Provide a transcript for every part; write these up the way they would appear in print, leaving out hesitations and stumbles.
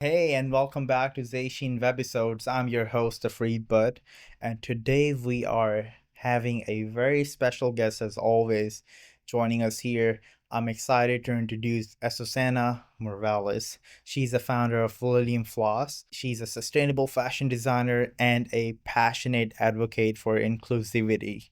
Hey, and welcome back to Zayshin Webisodes. I'm your host, the Free Bud, and today we are having a very special guest, as always, joining us here. I'm excited to introduce Azucena Mireles. She's the founder of Lilium Floss. She's a sustainable fashion designer and a passionate advocate for inclusivity.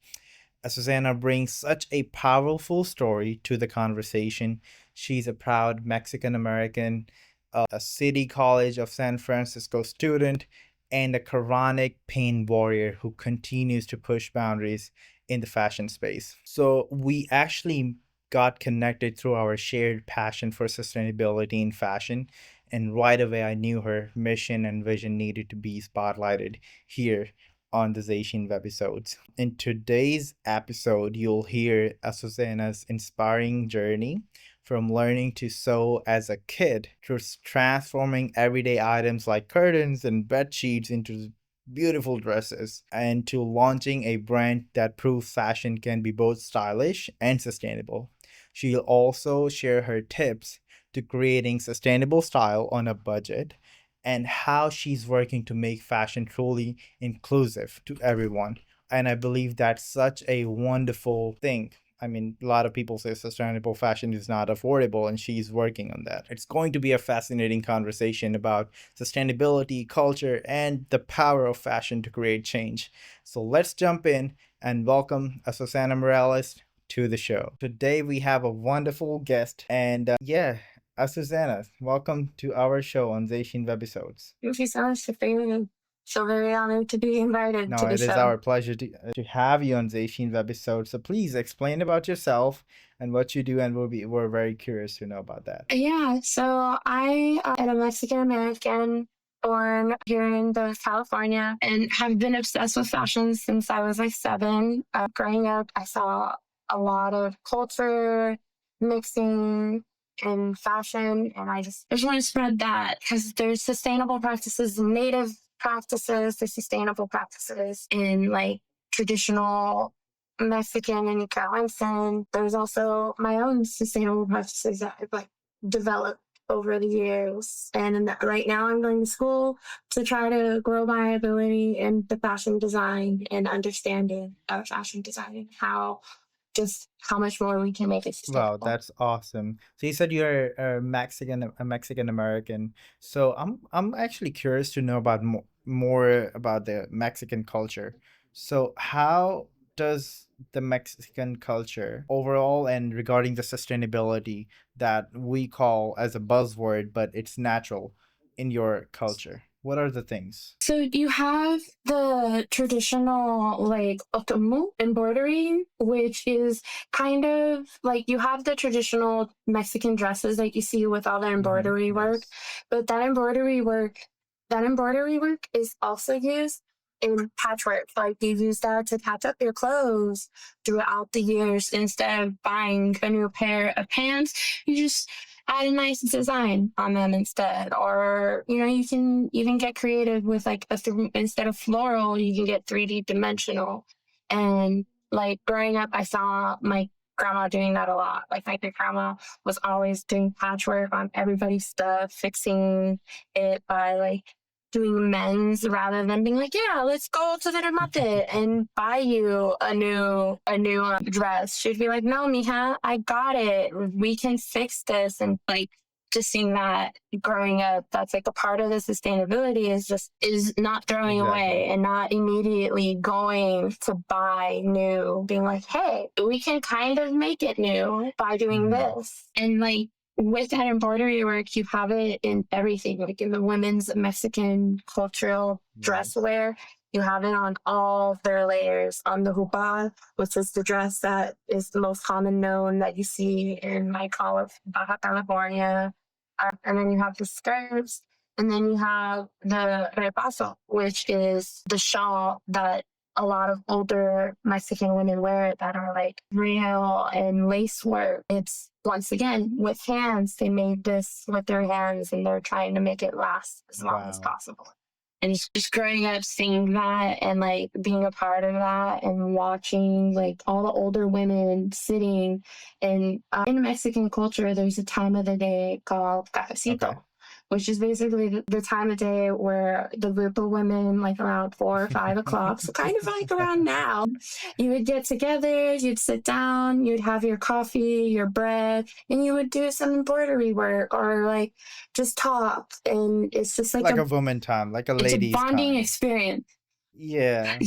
Susanna brings such a powerful story to the conversation. She's a proud Mexican American, a City College of San Francisco student, and a chronic pain warrior who continues to push boundaries in the fashion space. So, we actually got connected through our shared passion for sustainability in fashion. And right away, I knew her mission and vision needed to be spotlighted here on the Zayshin Webisodes. In today's episode, you'll hear Azucena's inspiring journey from learning to sew as a kid to transforming everyday items like curtains and bed sheets into beautiful dresses and to launching a brand that proves fashion can be both stylish and sustainable. She'll also share her tips to creating sustainable style on a budget and how she's working to make fashion truly inclusive to everyone. And I believe that's such a wonderful thing. I mean, a lot of people say sustainable fashion is not affordable, and she's working on that. It's going to be a fascinating conversation about sustainability, culture, and the power of fashion to create change. So let's jump in and welcome Azucena Mireles to the show. Today we have a wonderful guest, and Azucena, welcome to our show on Zayshin Webisodes. Thank you so much for being me. So very honored to be invited No, to the it is show. our pleasure to have you on Zayshin Webisodes. So please explain about yourself and what you do, and we're very curious to know about that. Yeah, so I am a Mexican American born here in California and have been obsessed with fashion since I was like 7. Growing up, I saw a lot of culture mixing in fashion, and I just want to spread that because there's sustainable practices, native practices, there's sustainable practices in like traditional Mexican and Nicaraguan. There's also my own sustainable practices that I've like developed over the years. And right now I'm going to school to try to grow my ability in the fashion design and understanding of fashion design, how much more we can make it Wow, sustainable. that's awesome. So you said you're a Mexican American. So I'm actually curious to know about more about the Mexican culture. So how does the Mexican culture overall and regarding the sustainability that we call as a buzzword, but it's natural in your culture? What are the things? So you have the traditional like otomi embroidery, which is kind of like you have the traditional Mexican dresses that you see with all the Mm-hmm. embroidery work, Yes. but that embroidery work is also used in patchwork. Like you use that to patch up your clothes throughout the years instead of buying a new pair of pants. You just add a nice design on them instead. Or, you can even get creative with like instead of floral, you can get 3D dimensional. And like growing up, I saw my grandma doing that a lot. Like my grandma was always doing patchwork on everybody's stuff, fixing it by like doing men's rather than being like, yeah, let's go to the market and buy you a new dress. She'd be like, no, mija, I got it. We can fix this. And like just seeing that growing up, that's like a part of the sustainability is not throwing Exactly. away and not immediately going to buy new, being like, hey, we can kind of make it new by doing Mm-hmm. this. And like with that embroidery work, you have it in everything, like in the women's Mexican cultural dress Yes. wear. You have it on all their layers. On the hupa, which is the dress that is the most common known that you see in like all of Baja California. And then you have the skirts, and then you have the repaso, which is the shawl that a lot of older Mexican women wear that are like real and lace work. It's once again with hands. They made this with their hands and they're trying to make it last as long as Wow. possible. And just growing up seeing that and like being a part of that and watching like all the older women sitting and in Mexican culture, there's a time of the day called Okay. cafecito, which is basically the time of day where the group of women, like around 4 or 5 o'clock, so kind of like around now, you would get together, you'd sit down, you'd have your coffee, your bread, and you would do some embroidery work or like just talk. And it's just like Like a woman time, like a it's a ladies bonding time. experience. Yeah.